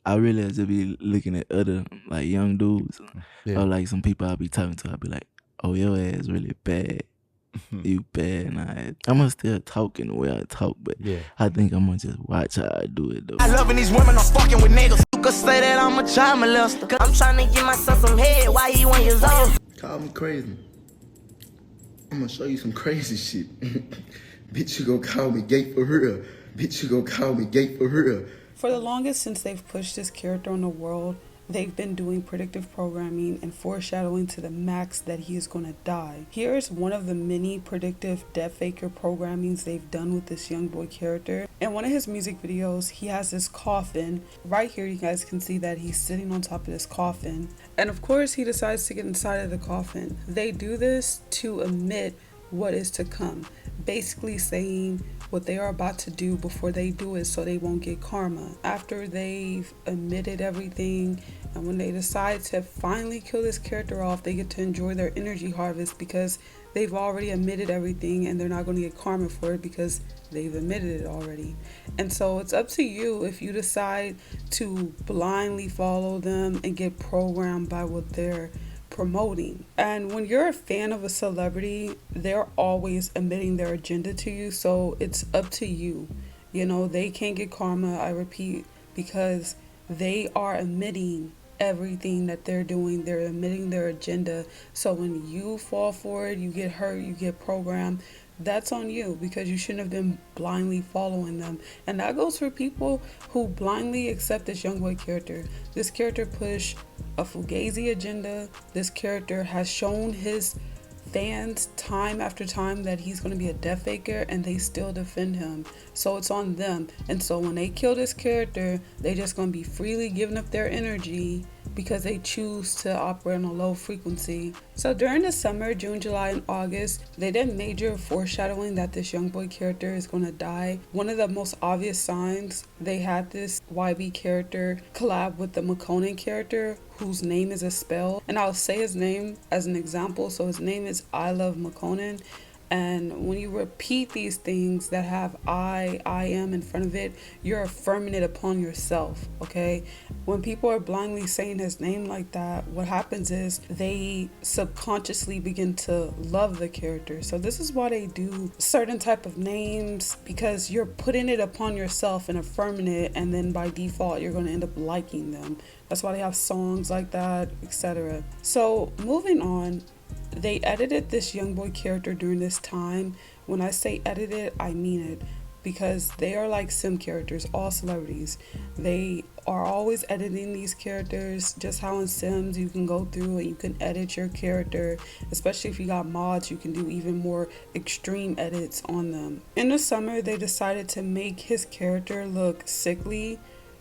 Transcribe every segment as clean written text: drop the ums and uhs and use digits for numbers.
I really have to be looking at other like young dudes or like some people I'll be talking to. I'll be like, oh, your ass really bad. You bad. And I'ma still talk in the way I talk, but I think I'm gonna just watch how I do it though. I loving these women, I'm fucking with niggas. You could say that I'm a child molester. I'm trying to get my son some head while he 1 years old. Call me crazy. I'm gonna show you some crazy shit. Bitch, you gon' call me gay for real. Bitch, you gon' call me gay for real. For the longest since they've pushed this character on the world, they've been doing predictive programming and foreshadowing to the max that he is going to die. Here's one of the many predictive death faker programmings they've done with this Youngboy character. In one of his music videos, he has this coffin. Right here, you guys can see that he's sitting on top of this coffin. And of course, he decides to get inside of the coffin. They do this to emit what is to come, basically saying what they are about to do before they do it so they won't get karma. After they've emitted everything and when they decide to finally kill this character off, they get to enjoy their energy harvest because they've already emitted everything and they're not going to get karma for it because they've emitted it already. And so it's up to you if you decide to blindly follow them and get programmed by what they're promoting. And when you're a fan of a celebrity, they're always emitting their agenda to you, so it's up to you. You know, they can't get karma, I repeat, because they are emitting everything that they're doing. They're emitting their agenda. So when you fall for it, you get hurt, you get programmed, that's on you because you shouldn't have been blindly following them. And that goes for people who blindly accept this Youngboy character. This character pushed a fugazi agenda. This character has shown his fans time after time that he's going to be a death faker and they still defend him. So it's on them. And so when they kill this character, they just going to be freely giving up their energy because they choose to operate on a low frequency. So during the summer, June, July, and August, they did major foreshadowing that this Youngboy character is going to die. One of the most obvious signs, they had this YB character collab with the Makonnen character whose name is a spell. And I'll say his name as an example. So his name is I Love Makonnen. And when you repeat these things that have I am in front of it, you're affirming it upon yourself, okay? When people are blindly saying his name like that, what happens is they subconsciously begin to love the character. So this is why they do certain type of names, because you're putting it upon yourself and affirming it, and then by default, you're going to end up liking them. That's why they have songs like that, etc. So moving on, they edited this Youngboy character during this time. When I say edited, I mean it, because they are like sim characters, all celebrities. They are always editing these characters, just how in Sims you can go through and you can edit your character, especially if you got mods, you can do even more extreme edits on them. In the summer, they decided to make his character look sickly,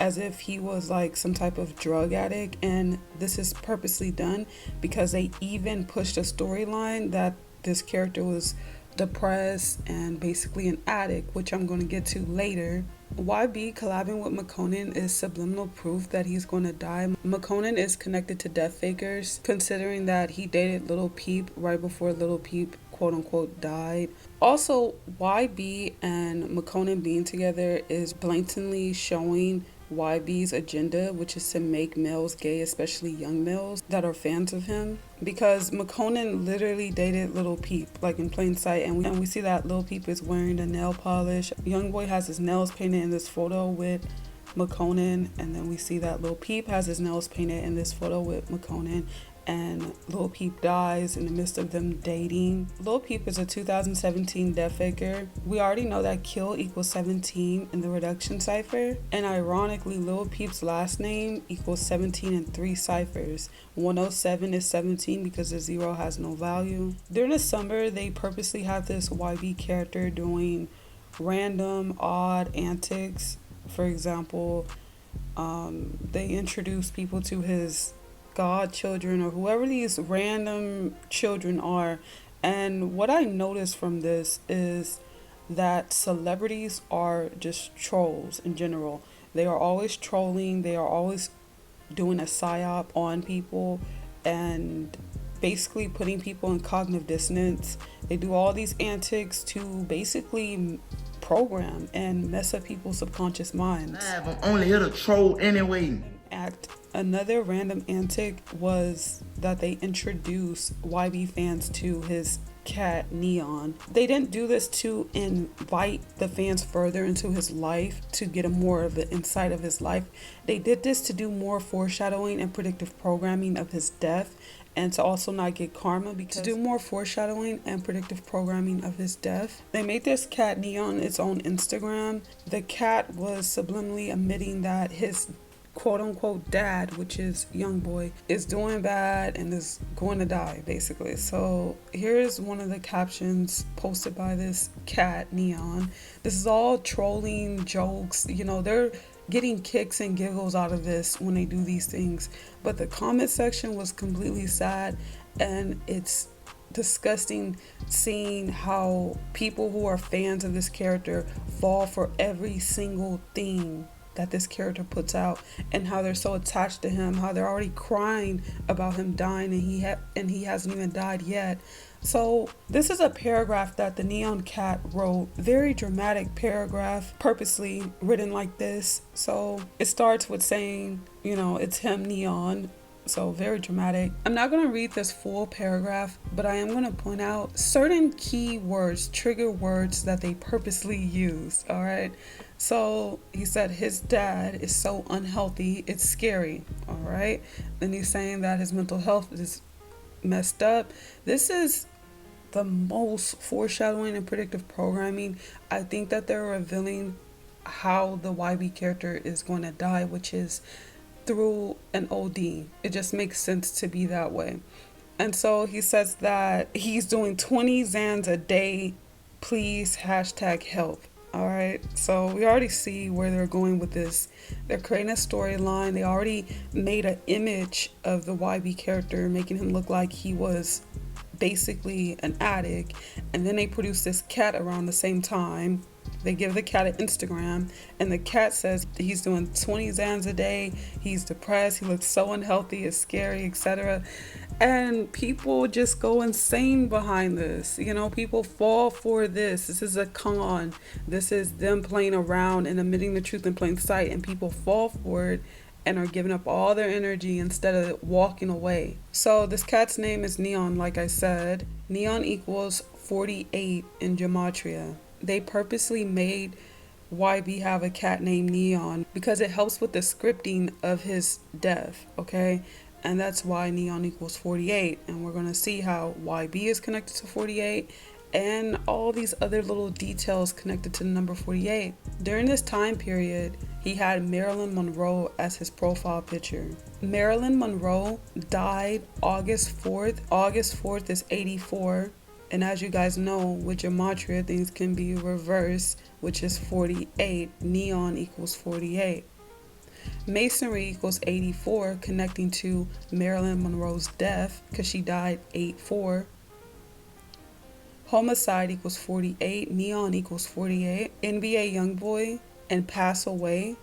as if he was like some type of drug addict, and this is purposely done because they even pushed a storyline that this character was depressed and basically an addict, which I'm going to get to later. YB collabing with Makonnen is subliminal proof that he's going to die. Makonnen is connected to death fakers, considering that he dated Lil Peep right before Lil Peep quote unquote died. Also, YB and Makonnen being together is blatantly showing YB's agenda, which is to make males gay, especially young males that are fans of him, because Makonnen literally dated Lil Peep, like in plain sight, and we see that Lil Peep is wearing the nail polish. Youngboy has his nails painted in this photo with Makonnen, and then we see that Lil Peep has his nails painted in this photo with Makonnen, and Lil Peep dies in the midst of them dating. Lil Peep is a 2017 death faker. We already know that kill equals 17 in the reduction cipher, and ironically Lil Peep's last name equals 17 in 3 ciphers. 107 is 17 because the 0 has no value. During the summer, they purposely have this YB character doing random odd antics. For example, they introduce people to his godchildren or whoever these random children are. And what I noticed from this is that celebrities are just trolls in general. They are always trolling, they are always doing a psyop on people and basically putting people in cognitive dissonance. They do all these antics to basically program and mess up people's subconscious minds. I'm only here to troll anyway. Another random antic was that they introduced YB fans to his cat Neon. They didn't do this to invite the fans further into his life, to get a more of the insight of his life. They did this to do more foreshadowing and predictive programming of his death, and to also not get karma, because to do more foreshadowing and predictive programming of his death. They made this cat Neon its own Instagram. The cat was subliminally admitting that his quote-unquote dad, which is Youngboy, is doing bad and is going to die, basically. So here's one of the captions posted by this cat Neon. This is all trolling jokes, you know, they're getting kicks and giggles out of this when they do these things, but the comment section was completely sad, and it's disgusting seeing how people who are fans of this character fall for every single thing that this character puts out, and how they're so attached to him, how they're already crying about him dying, and he hasn't even died yet. So this is a paragraph that the Neon Cat wrote, very dramatic paragraph, purposely written like this. So it starts with saying, you know, it's him, Neon. So very dramatic. I'm not going to read this full paragraph, but I am going to point out certain key words, trigger words that they purposely used. All right. So he said his dad is so unhealthy, it's scary. All right. Then he's saying that his mental health is messed up. This is the most foreshadowing and predictive programming. I think that they're revealing how the YB character is going to die, which is through an OD. It just makes sense to be that way. And so he says that he's doing 20 Xans a day. Please #help. All right, so we already see where they're going with this. They're creating a storyline. They already made an image of the YB character, making him look like he was basically an addict. And then they produce this cat around the same time. They give the cat an Instagram, and the cat says he's doing 20 Xans a day. He's depressed. He looks so unhealthy. It's scary, etc. And people just go insane behind this. You know, people fall for this. This is a con. This is them playing around and admitting the truth in plain sight, and people fall for it and are giving up all their energy instead of walking away. So this cat's name is Neon, like I said. Neon equals 48 in Gematria. They purposely made YB have a cat named Neon because it helps with the scripting of his death, okay? And that's why Neon equals 48. And we're going to see how YB is connected to 48 and all these other little details connected to the number 48. During this time period, he had Marilyn Monroe as his profile picture. Marilyn Monroe died August 4th. August 4th is 84. And as you guys know, with Gematria, things can be reversed, which is 48. Neon equals 48. Masonry equals 84, connecting to Marilyn Monroe's death because she died 8/4. Homicide equals 48. Neon equals 48. NBA Youngboy and Pass Away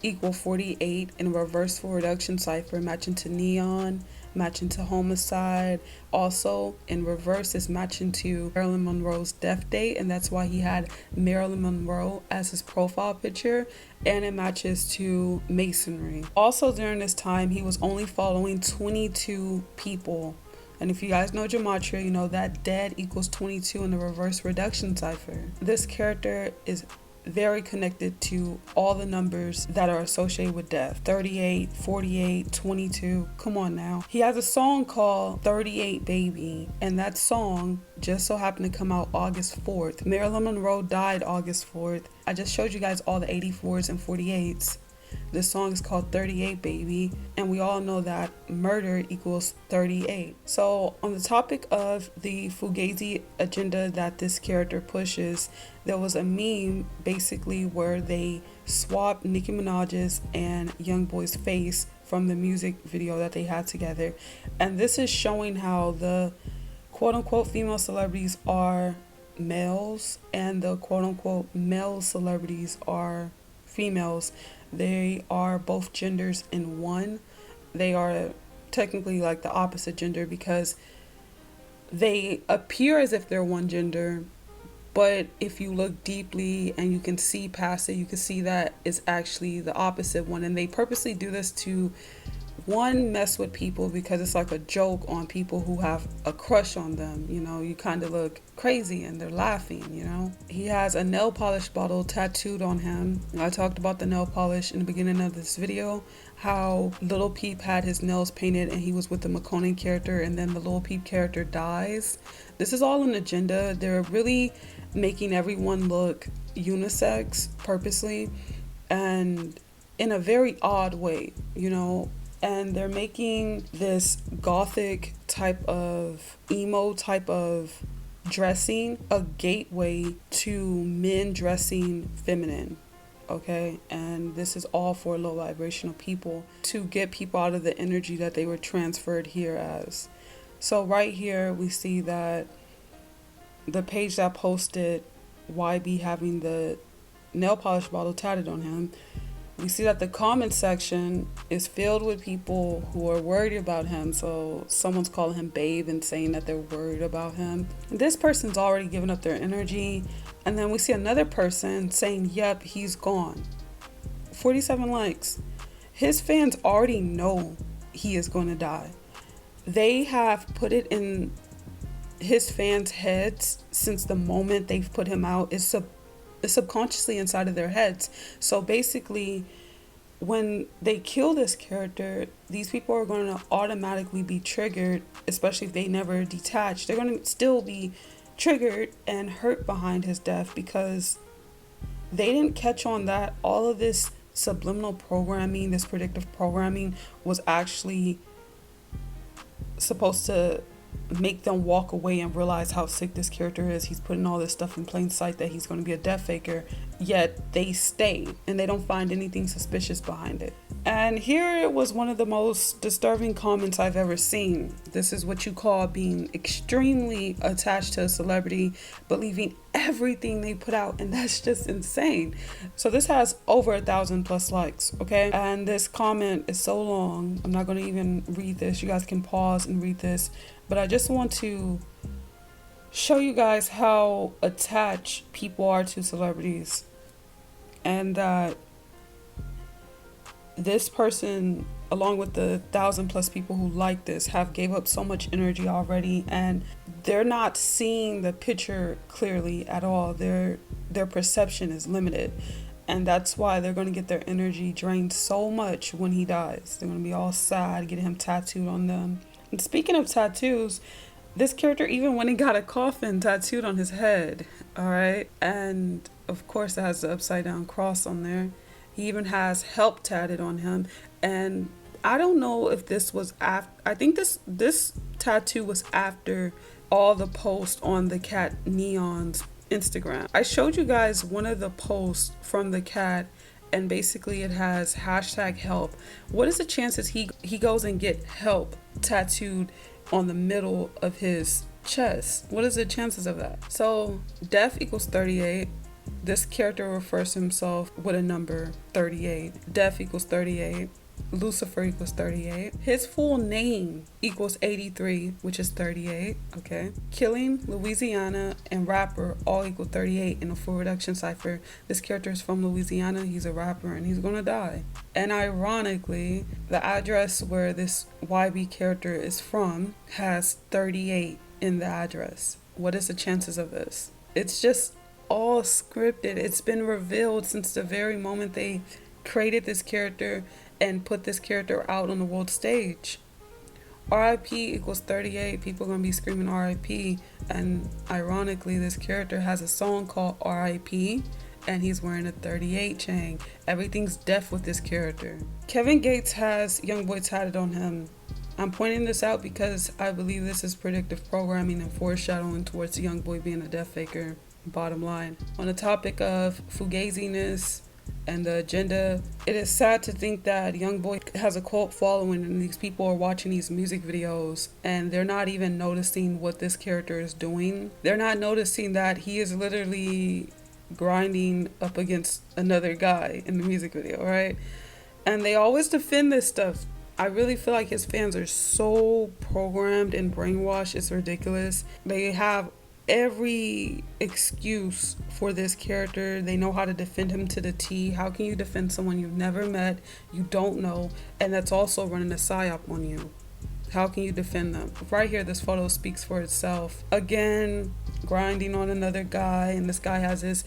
equal 48 in reversible reduction cipher, matching to Neon, matching to Homicide. Also in reverse is matching to Marilyn Monroe's death date, and that's why he had Marilyn Monroe as his profile picture, and it matches to Masonry. Also during this time, he was only following 22 people. And if you guys know Gematria, you know that dead equals 22 in the reverse reduction cipher. This character is very connected to all the numbers that are associated with death. 38, 48, 22. Come on now. He has a song called 38 Baby, and that song just so happened to come out August 4th. Marilyn Monroe died August 4th. I just showed you guys all the 84s and 48s. This song is called 38 Baby, and we all know that murder equals 38. So on the topic of the Fugazi agenda that this character pushes, there was a meme basically where they swapped Nicki Minaj's and Youngboy's face from the music video that they had together. And this is showing how the quote-unquote female celebrities are males and the quote-unquote male celebrities are females. They are both genders in one. They are technically like the opposite gender because they appear as if they're one gender, But if you look deeply and you can see past it, you can see that it's actually the opposite one. And they purposely do this to, one, mess with people because it's like a joke on people who have a crush on them. You know, you kind of look crazy and they're laughing, you know. He has a nail polish bottle tattooed on him. I talked about the nail polish in the beginning of this video, how Lil Peep had his nails painted and he was with the McConan character, and then the Lil Peep character dies. This is all an agenda. They're really making everyone look unisex purposely and in a very odd way, you know. And they're making this gothic type of emo type of dressing a gateway to men dressing feminine. Okay, and this is all for low vibrational people to get people out of the energy that they were transferred here as. So right here we see that the page that posted YB having the nail polish bottle tatted on him, we see that the comment section is filled with people who are worried about him. So someone's calling him babe and saying that they're worried about him. And this person's already given up their energy. And then we see another person saying, yep, he's gone. 47 likes. His fans already know he is going to die. They have put it in his fans' heads since the moment they've put him out. It's subconsciously inside of their heads. So basically, when they kill this character, these people are going to automatically be triggered, especially if they never detach. They're going to still be triggered and hurt behind his death because they didn't catch on that all of this subliminal programming, this predictive programming, was actually supposed to make them walk away and realize how sick this character is. He's putting all this stuff in plain sight that he's going to be a death faker, yet they stay and they don't find anything suspicious behind it. And here was one of the most disturbing comments I've ever seen. This is what you call being extremely attached to a celebrity, believing everything they put out, and that's just insane. So this has over 1,000+ likes, okay? And this comment is so long, I'm not going to even read this. You guys can pause and read this, but I just want to show you guys how attached people are to celebrities, and that this person, along with the 1,000+ people who like this, have gave up so much energy already, and they're not seeing the picture clearly at all. Their perception is limited, and that's why they're going to get their energy drained so much when he dies. They're going to be all sad, getting him tattooed on them. And speaking of tattoos, this character even went and got a coffin tattooed on his head, all right? And of course it has the upside down cross on there. He even has help tatted on him. And I don't know if this was after, I think this tattoo was after all the posts on the cat Neon's Instagram. I showed you guys one of the posts from the cat, and basically it has #help. What is the chances he goes and get help tattooed on the middle of his chest? What is the chances of that? So death equals 38. This character refers to himself with a number 38. Death equals 38. Lucifer equals 38. His full name equals 83, which is 38. Okay. Killing, Louisiana, and rapper all equal 38 in a full reduction cipher. This character is from Louisiana. He's a rapper and he's gonna die. And ironically, the address where this YB character is from has 38 in the address. What is the chances of this? It's just all scripted. It's been revealed since the very moment they created this character and put this character out on the world stage. RIP equals 38. People are going to be screaming RIP. And ironically, this character has a song called RIP, and he's wearing a 38 chain. Everything's death with this character. Kevin Gates has Youngboy tatted on him. I'm pointing this out because I believe this is predictive programming and foreshadowing towards Youngboy being a death faker. Bottom line. On the topic of fugaziness and the agenda, it is sad to think that Youngboy has a cult following and these people are watching these music videos and they're not even noticing what this character is doing. They're not noticing that he is literally grinding up against another guy in the music video, right? And they always defend this stuff. I really feel like his fans are so programmed and brainwashed, it's ridiculous. They have every excuse for this character. They know how to defend him to the T. How can you defend someone you've never met, you don't know, and that's also running a psyop on you? How can you defend them? Right here, this photo speaks for itself. Again, grinding on another guy, and this guy has his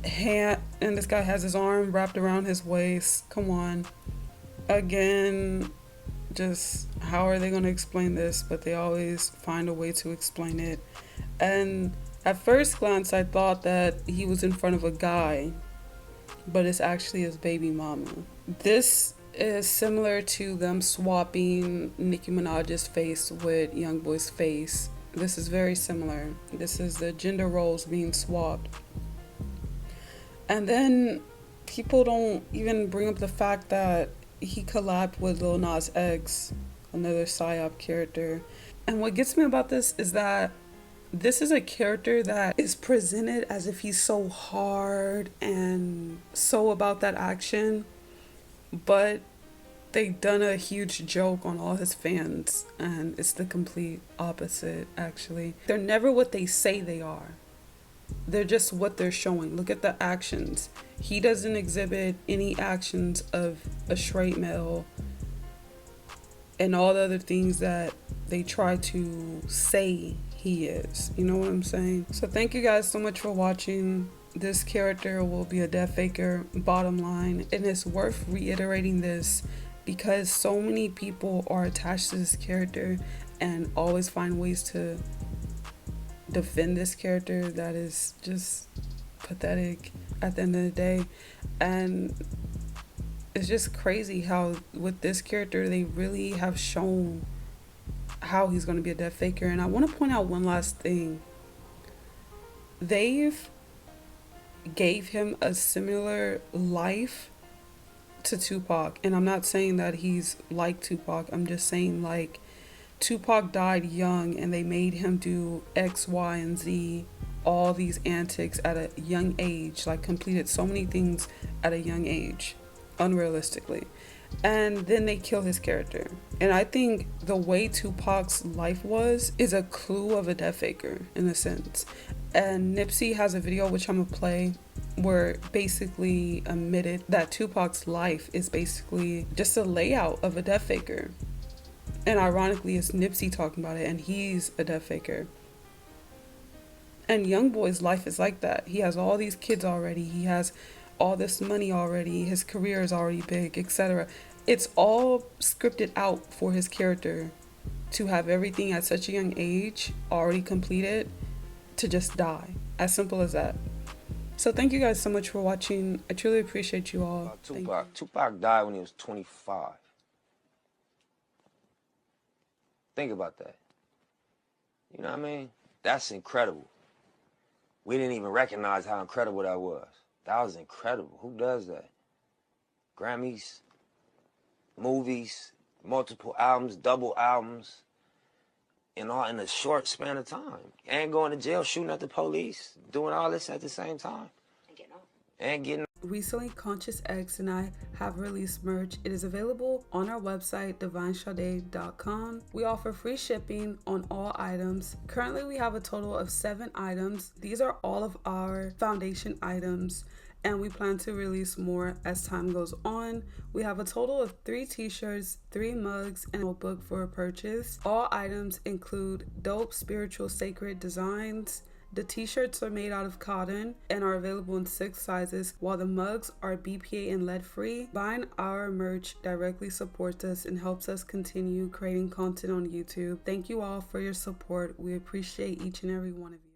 hand, and this guy has his arm wrapped around his waist. Come on. Again, just how are they going to explain this? But they always find a way to explain it. And at first glance, I thought that he was in front of a guy, but it's actually his baby mama. This is similar to them swapping Nicki Minaj's face with Youngboy's face. This is very similar. This is the gender roles being swapped. And then people don't even bring up the fact that he collabed with Lil Nas X, another psyop character. And what gets me about this is that this is a character that is presented as if he's so hard and so about that action, but they've done a huge joke on all his fans, and it's the complete opposite, actually. They're never what they say they are. They're just what they're showing. Look at the actions. He doesn't exhibit any actions of a straight male and all the other things that they try to say he is. You know what I'm saying? So thank you guys so much for watching. This character will be a death faker, bottom line. And it's worth reiterating this because so many people are attached to this character and always find ways to defend this character that is just pathetic at the end of the day. And it's just crazy how with this character they really have shown how he's going to be a death faker. And I want to point out one last thing. They've gave him a similar life to Tupac, and I'm not saying that he's like Tupac. I'm just saying, like, Tupac died young and they made him do X, Y, and Z, all these antics at a young age, like completed so many things at a young age, unrealistically. And then they kill his character. And I think the way Tupac's life was is a clue of a death faker in a sense. And Nipsey has a video, which I'm gonna play, where basically admitted that Tupac's life is basically just a layout of a death faker. And ironically, it's Nipsey talking about it, and he's a death faker. And Youngboy's life is like that. He has all these kids already. He has all this money already. His career is already big, etc. It's all scripted out for his character to have everything at such a young age already completed to just die. As simple as that. So thank you guys so much for watching. I truly appreciate you all. Tupac died when he was 25. Think about that. You know what I mean? That's incredible. We didn't even recognize how incredible that was. That was incredible. Who does that? Grammys, movies, multiple albums, double albums, and all in a short span of time. And going to jail, shooting at the police, doing all this at the same time. And getting Recently, Conscious X and I have released merch. It is available on our website, divinesade.com. We offer free shipping on all items. Currently, we have a total of 7 items. These are all of our foundation items, and we plan to release more as time goes on. We have a total of 3 t-shirts, 3 mugs, and a notebook for purchase. All items include dope, spiritual, sacred designs. The t-shirts are made out of cotton and are available in 6 sizes, while the mugs are BPA and lead free. Buying our merch directly supports us and helps us continue creating content on YouTube. Thank you all for your support. We appreciate each and every one of you.